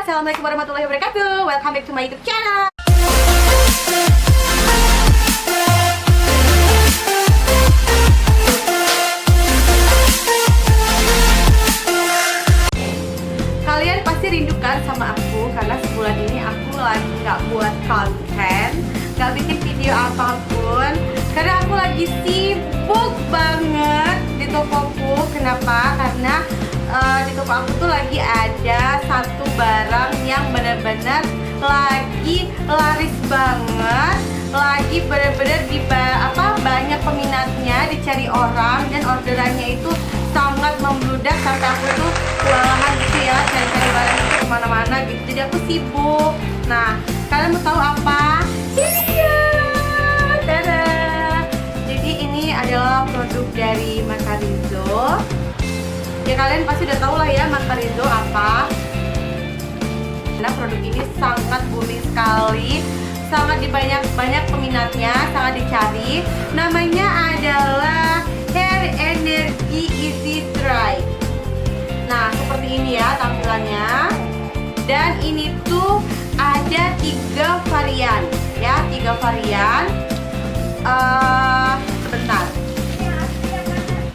Assalamualaikum warahmatullahi wabarakatuh. Welcome back to my YouTube channel. Kalian pasti rindukan sama aku karena sebulan ini aku lagi nggak buat konten, nggak bikin video apapun karena aku lagi sibuk banget di tokoku. Kenapa? Karena di toko aku tuh lagi ada satu barang yang benar-benar lagi laris banget, lagi benar-benar banyak peminatnya, dicari orang, dan orderannya itu sangat membludak sampai aku tuh kewalahan gitu ya, cari-cari barang itu kemana-mana gitu. Jadi aku sibuk. Nah, kalian mau tahu apa? Ini dia. Dadah. Jadi ini adalah produk dari Makarizo. Ya kalian pasti udah tahu lah ya Makarizo apa. Nah, produk ini sangat booming sekali, sangat banyak peminatnya, sangat dicari. Namanya adalah Hair Energy Easy Dry. Nah, seperti ini ya tampilannya. Dan ini tuh ada 3 varian ya, 3 varian. Sebentar.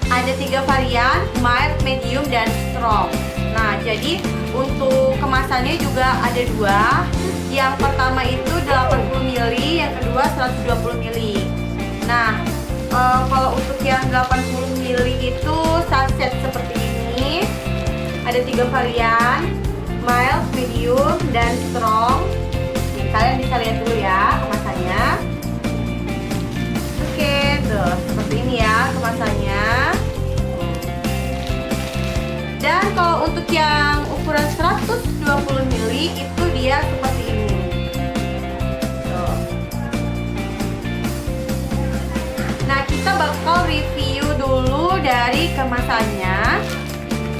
Ada 3 varian, mild, medium, dan strong. Nah, jadi untuk kemasannya juga ada 2. Yang pertama itu 80 ml, yang kedua 120 ml. Nah, kalau untuk yang 80 ml itu saset seperti ini. Ada 3 varian, mild, medium, dan strong. Nih, kalian bisa lihat dulu ya kemasannya. Oke, tuh seperti ini ya kemasannya. Dan kalau untuk yang ukuran 120 ml itu dia seperti ini. Tuh. Nah, kita bakal review dulu dari kemasannya.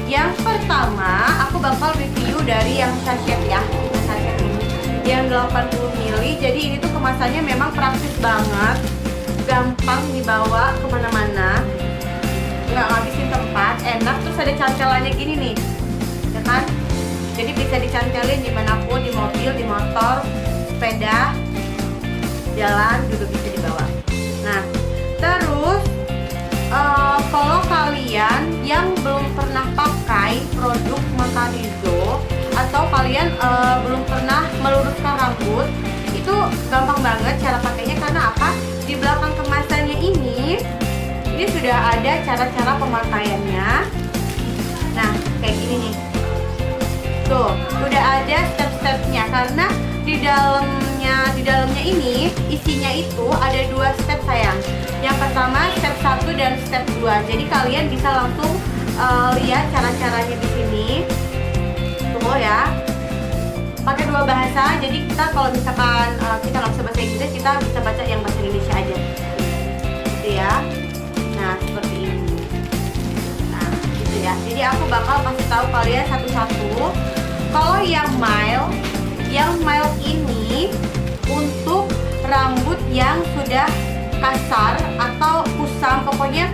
Yang pertama, aku bakal review dari yang sachet ya, sachet ini. Yang 80 ml. Jadi ini tuh kemasannya memang praktis banget, gampang dibawa kemana-mana, nggak ngabisin tempat, enak. Terus ada cantelannya gini nih, ya kan? Jadi bisa dicantelin dimanapun, di mobil, di motor, sepeda, jalan juga bisa dibawa. Nah, terus kalau kalian yang belum pernah pakai produk Makarizo atau kalian belum pernah meluruskan rambut, itu gampang banget cara pakainya. Karena apa? Di belakang kemasannya ini sudah ada cara-cara pemakaiannya. Nah, kayak gini nih. Tuh, udah ada step-stepnya. Karena di dalamnya ini isinya itu ada 2 step sayang. Yang pertama step 1 dan step 2. Jadi kalian bisa langsung lihat cara-caranya di sini. Tunggu ya. Pakai 2 bahasa. Jadi kita kalau misalkan kita nggak bisa bahasa Inggris, kita bisa baca yang bahasa Indonesia aja. Gitu ya. Nah, seperti ini. Nah, gitu ya. Jadi aku bakal kasih tahu kalian satu-satu. Kalau yang mild ini untuk rambut yang sudah kasar atau kusam, pokoknya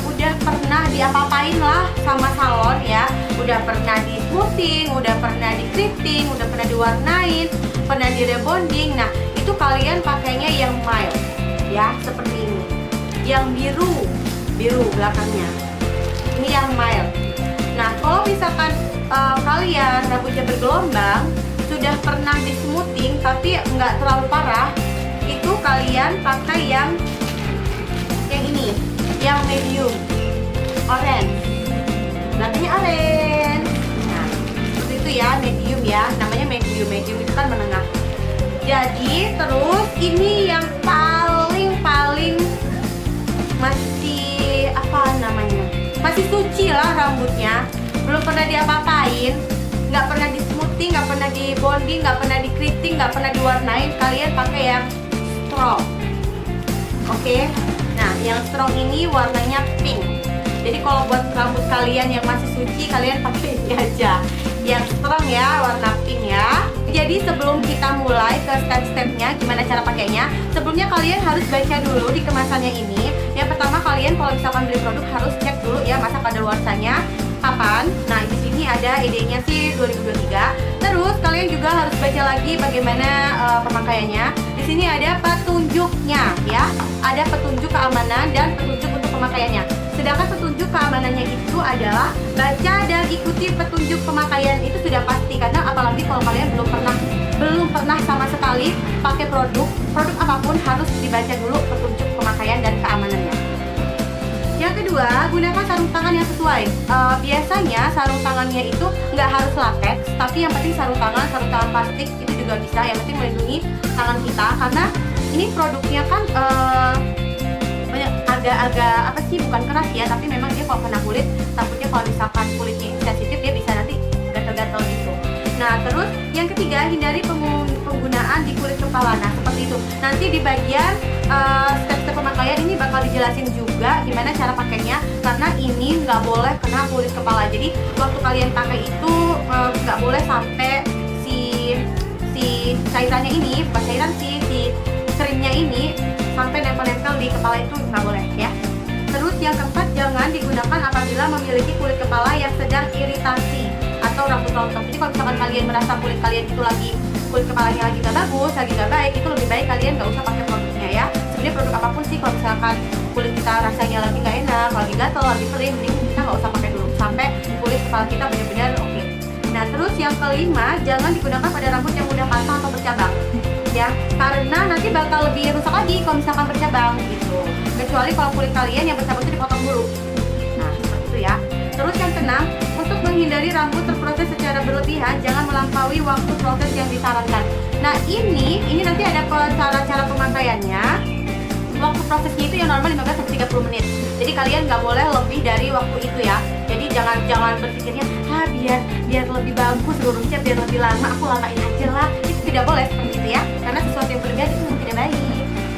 udah pernah diapa-apain lah sama salon ya. Udah pernah di smoothing, udah pernah di clipping, udah pernah diwarnain, pernah di rebonding. Nah, itu kalian pakainya yang mild ya, seperti ini. Yang biru belakangnya, ini yang mild. Nah, kalau misalkan kalian rambutnya bergelombang, sudah pernah di smoothing tapi nggak terlalu parah, itu kalian pakai yang ini, yang medium, orange, belakangnya orange. Nah, seperti itu ya, medium ya, namanya medium itu kan menengah. Jadi terus ini yang paling masih masih suci lah rambutnya, belum pernah diapa-apain, nggak pernah di smoothing, nggak pernah di bonding, nggak pernah di keriting, nggak pernah diwarnain, kalian pakai yang strong. Oke. Nah, yang strong ini warnanya pink. Jadi kalau buat rambut kalian yang masih suci, kalian pakai ini aja, yang strong ya, warna pink ya. Jadi sebelum kita mulai ke step-stepnya gimana cara pakainya, sebelumnya kalian harus baca dulu di kemasannya ini. Yang pertama, kalian kalau misalkan beli produk harus cek dulu ya masa kadaluarsanya kapan. Nah, di sini ada idenya sih 2023. Terus kalian juga harus baca lagi bagaimana pemakaiannya. Di sini ada petunjuknya ya. Ada petunjuk keamanan dan petunjuk untuk pemakaiannya. Sedangkan petunjuk keamanannya itu adalah baca dan ikuti petunjuk pemakaian, itu sudah pasti, karena apalagi kalau kalian belum pernah sama sekali pakai produk apapun, harus dibaca dulu petunjuk pemakaian dan keamanannya. Yang kedua, gunakan sarung tangan yang sesuai. Biasanya sarung tangannya itu nggak harus latex, tapi yang penting sarung tangan plastik itu juga bisa. Yang penting melindungi tangan kita, karena ini produknya kan agak-agak apa sih, bukan keras ya, tapi memang dia kalau kena kulit, takutnya kalau misalkan kulitnya sensitif dia bisa nanti gatal-gatal gitu. Nah terus yang ketiga, hindari penggunaan di kulit kepala. Nah seperti itu, nanti di bagian step-step pemakaian ini bakal dijelasin juga gimana cara pakainya, karena ini nggak boleh kena kulit kepala. Jadi waktu kalian pakai itu nggak boleh sampai si cairannya ini, bukan cairan sih, si krimnya ini sampai nempel-nempel di kepala, itu nggak boleh ya. Terus yang keempat, jangan digunakan apabila memiliki kulit kepala yang sedang iritasi atau rambut rontok. Jadi kalau misalkan kalian merasa kulit kalian itu kulit kepalanya lagi nggak bagus, lagi nggak baik, itu lebih baik kalian nggak usah pakai produknya ya. Sebenarnya produk apapun sih, kalau misalkan kulit kita rasanya lagi nggak enak, lagi gatal, lagi perih, mending kita nggak usah pakai dulu sampai kulit kepala kita benar-benar oke. Nah terus yang kelima, jangan digunakan pada rambut yang udah patah atau bercabang ya, karena nanti bakal lebih rusak lagi kalau misalkan bercabang gitu. Kecuali kalau kulit kalian yang bercabang itu dipotong dulu. Nah seperti itu ya. Terus yang keenam, untuk menghindari rambut terproses secara berlebihan, jangan melampaui waktu proses yang disarankan. Nah ini nanti ada cara pemakaiannya. Waktu prosesnya itu yang normal 15-30 menit. Jadi kalian nggak boleh lebih dari waktu itu ya. Jadi jangan berpikirnya biar lebih bagus lurusnya, biar lebih lama aku lamain aja lah. Itu tidak boleh seperti itu ya, karena sesuatu yang berlebihan itu tidak baik.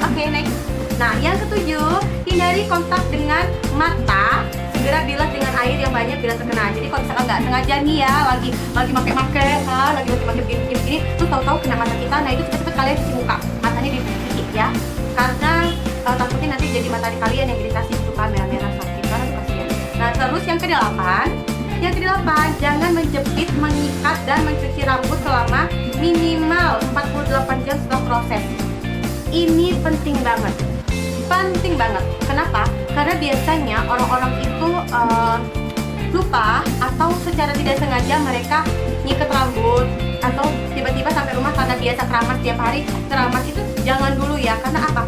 Oke, next. Nah yang ketujuh, hindari kontak dengan mata. Segera bilas dengan air yang banyak bila terkena. Jadi kalau misalkan nggak sengaja nih ya, lagi make-make kan, lagi make begini, tuh tahu-tahu kena mata kita. Nah itu cepet-cepet kalian cuci muka, matanya dicuci ya, karena takutnya nanti jadi mata kalian yang iritasi itu kan, merah-merah sakit kan, itu kasihan. Nah terus yang kedelapan, jangan menjepit, mengikat dan mencuci rambut selama minimal 48 jam setelah proses. Ini penting banget. Kenapa? Karena biasanya orang-orang itu lupa atau secara tidak sengaja mereka nyikat rambut, atau tiba-tiba sampai rumah karena biasa keramas tiap hari. Keramas itu jangan dulu ya, karena apa?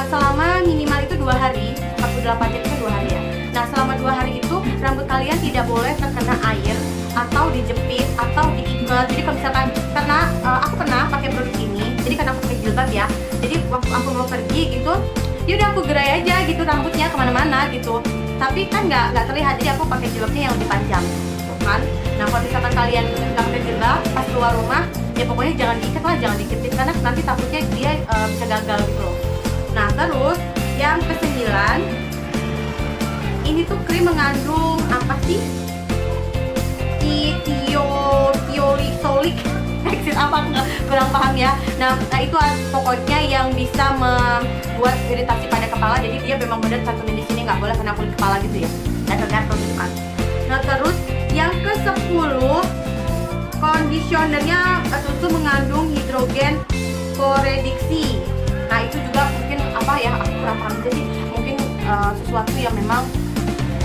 Selama minimal itu 2 hari, 48 jam itu 2 hari ya. Nah selama 2 hari itu rambut kalian tidak boleh terkena air atau dijepit atau diikat. Jadi kalau misalkan, karena aku pernah pakai produk ini, jadi karena aku pakai jilbab ya, jadi waktu aku mau pergi gitu, yaudah aku gerai aja gitu rambutnya kemana-mana gitu, tapi kan nggak terlihat, jadi aku pakai jilbabnya yang lebih panjang kan. Nah kalau misalkan kalian nggak pakai jilbab pas keluar rumah, ya pokoknya jangan diikat lah, jangan dijepit, karena nanti takutnya dia bisa gagal gitu loh. Nah terus yang ke-9, ini tuh krim mengandung apa sih? Tiolisolic acid apa, kurang paham ya. Nah itu pokoknya yang bisa membuat iritasi pada kepala. Jadi dia memang benar cantumin di sini, nggak boleh kena kulit kepala gitu ya, gatal-gatal gitu kan. Nah terus yang ke-10, conditionernya itu mengandung hidrogen korediksi. Nah itu juga mungkin apa ya, aku kurang paham juga sih, mungkin sesuatu yang memang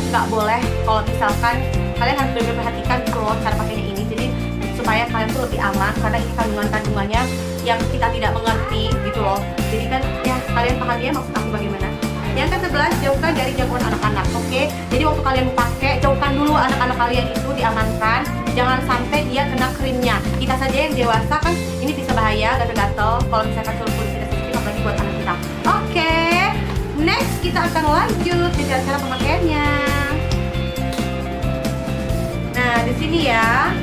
nggak boleh. Kalau misalkan kalian harus benar-benar perhatikan gitu loh cara pakainya ini, jadi supaya kalian tuh lebih aman, karena ini kandungannya yang kita tidak mengerti gitu loh. Jadi kan ya kalian paham ya maksud aku bagaimana. Yang ke-11, jauhkan dari jangkauan anak-anak. Oke, jadi waktu kalian pakai, jauhkan dulu anak-anak kalian itu, diamankan, jangan sampai dia kena krimnya. Kita saja yang dewasa kan ini bisa bahaya, gatal-gatal kalau misalkan kulit kita sensitif, apalagi buat anak kita. Oke, next kita akan lanjut ke cara pemakaiannya. Nah di sini ya,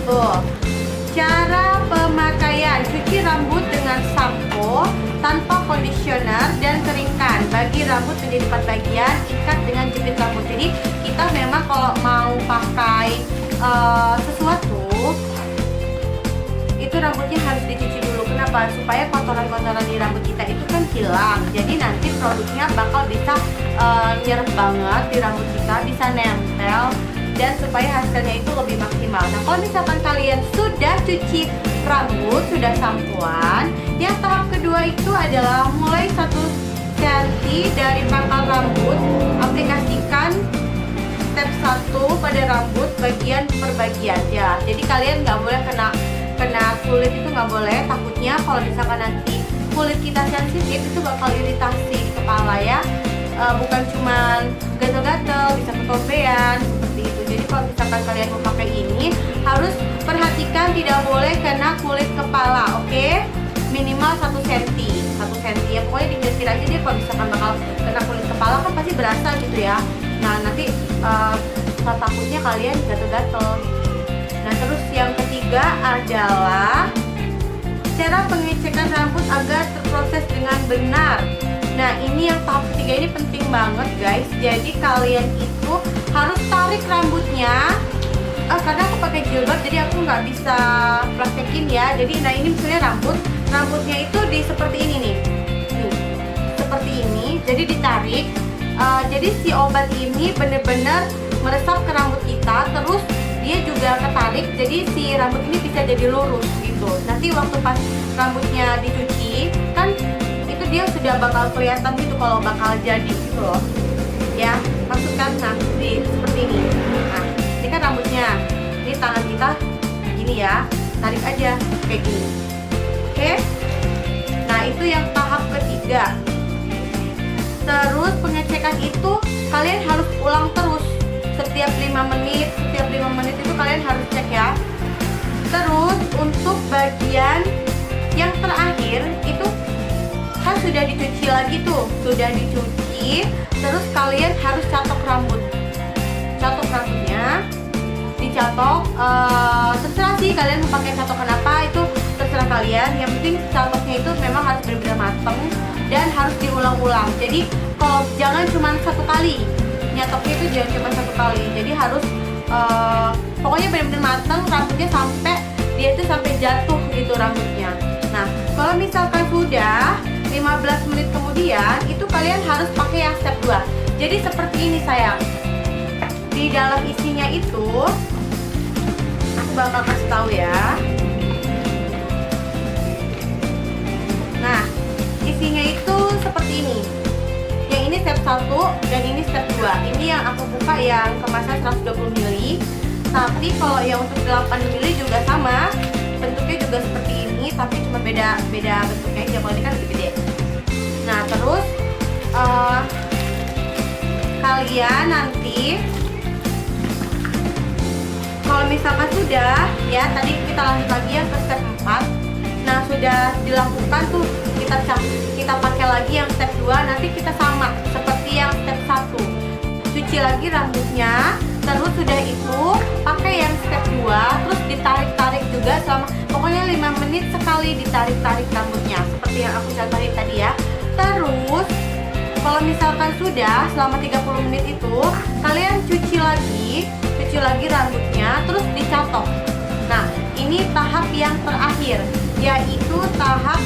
tuh cara pemakaian: cuci rambut dengan sampo tanpa conditioner dan keringkan. Bagi rambut menjadi 4 bagian, ikat dengan jepit rambut. Jadi kita memang kalau mau pakai sesuatu itu rambutnya harus dicuci dulu. Kenapa? Supaya kotoran-kotoran di rambut kita itu kan hilang. Jadi nanti produknya bakal bisa nyerap banget di rambut kita, bisa nempel, dan supaya hasilnya itu lebih maksimal. Nah, kalau misalkan kalian sudah cuci rambut, sudah sampoan, yang tahap kedua itu adalah mulai 1 cm dari pangkal rambut, aplikasikan step 1 pada rambut bagian per bagian ya. Jadi kalian nggak boleh kena kulit, itu nggak boleh. Takutnya kalau misalkan nanti kulit kita sensitif itu bakal iritasi di kepala ya. Bukan cuman gatal-gatal, bisa ketombean seperti itu. Jadi kalau misalkan kalian mau pakai ini, harus perhatikan tidak boleh kena kulit kepala, oke? Minimal 1 cm ya, pokoknya dikit-dikit aja dia. Kalau misalkan bakal kena kulit kepala kan pasti berasa gitu ya. Nah nanti takutnya kalian gatal-gatal. Nah terus yang ketiga adalah cara pengecekan rambut agar terproses dengan benar. Nah ini yang tahap ketiga ini penting banget guys. Jadi kalian itu harus tarik rambutnya. Karena aku pakai jilbab jadi aku nggak bisa praktekin ya. Jadi nah ini misalnya rambutnya itu seperti ini nih, seperti ini. Jadi ditarik. Jadi si obat ini bener-bener meresap ke rambut kita. Terus dia juga ketarik. Jadi si rambut ini bisa jadi lurus gitu. Nanti waktu pas rambutnya dicuci kan itu dia sudah bakal kelihatan gitu kalau bakal jadi gitu loh. Ya, masukkan seperti ini. Nah, ini kan rambutnya. Ini tangan kita gini ya. Tarik aja kayak gini. Oke? Nah, itu yang tahap ketiga. Terus pengecekan itu kalian harus ulang terus setiap 5 menit. Setiap 5 menit itu kalian harus cek ya. Terus untuk bagian yang terakhir itu kan sudah dicuci lagi tuh, sudah dicuci. Terus kalian harus catok rambutnya, dicatok. Terserah sih kalian mau pakai catokan apa, itu terserah kalian. Yang penting catoknya itu memang harus benar-benar mateng dan harus diulang-ulang. Jadi kalau jangan cuma 1 kali nyatoknya, itu jangan cuma 1 kali. Jadi harus pokoknya benar-benar mateng rambutnya sampai dia itu sampai jatuh gitu rambutnya. Nah kalau misalkan sudah 15 menit kemudian itu kalian harus pakai yang step 2. Jadi seperti ini sayang. Di dalam isinya itu aku bakal kasih tahu ya. Nah, isinya itu seperti ini. Yang ini step 1 dan ini step 2. Ini yang aku buka yang kemasan 120 ml. Tapi kalau yang untuk 8 ml juga sama. Bentuknya juga seperti ini, tapi cuma beda bentuknya aja. Kalau ini kan lebih gede. Nah, terus kalian nanti kalau misalkan sudah ya, tadi kita lanjut lagi yang ke step 4. Nah, sudah dilakukan tuh kita pakai lagi yang step 2. Nanti kita sama seperti yang step 1. Cuci lagi rambutnya. Terus sudah itu pakai yang step 2. Terus ditarik-tarik juga selama pokoknya 5 menit sekali ditarik-tarik rambutnya. Seperti yang aku contohin tadi ya. Terus kalau misalkan sudah selama 30 menit itu kalian cuci lagi rambutnya, terus dicatok. Nah, ini tahap yang terakhir, yaitu tahap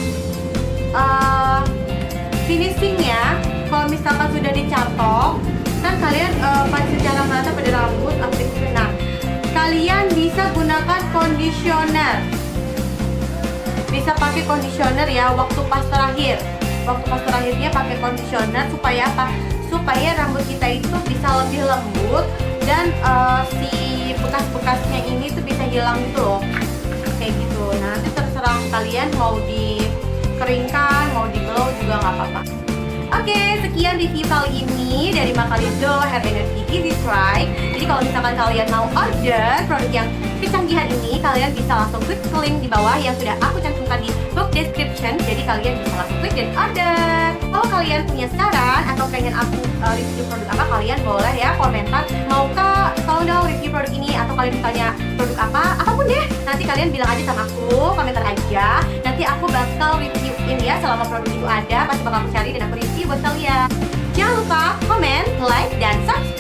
finishingnya. Kalau misalkan sudah dicatok, kan kalian secara merata pada rambut aplikasi. Nah, kalian bisa gunakan conditioner. Bisa pakai conditioner ya waktu pas terakhir. Waktu pas terakhirnya pakai conditioner supaya apa? Supaya rambut kita itu bisa lebih lembut dan si bekas-bekasnya ini tuh bisa hilang gitu loh. Kayak gitu. Nah, nanti terserah kalian mau dikeringkan, mau di blow juga nggak apa-apa. Oke, sekian review kali ini dari Makalindo Hair Energy Easy Try. Jadi kalau misalkan kalian mau order produk yang kecanggihan ini, kalian bisa langsung klik ke link di bawah yang sudah aku cantumkan di box description. Jadi kalian bisa langsung klik dan order. Kalau kalian punya saran atau pengen aku review produk apa, kalian boleh ya komentar. Mau kalau udah review produk ini atau kalian misalnya produk apa, apapun deh. Nanti kalian bilang aja sama aku, komentar aja. Nanti aku bakal reviewin ya selama produk itu ada. Pasti bakal aku cari dan aku review buat kalian. Jangan lupa komen, like, dan subscribe.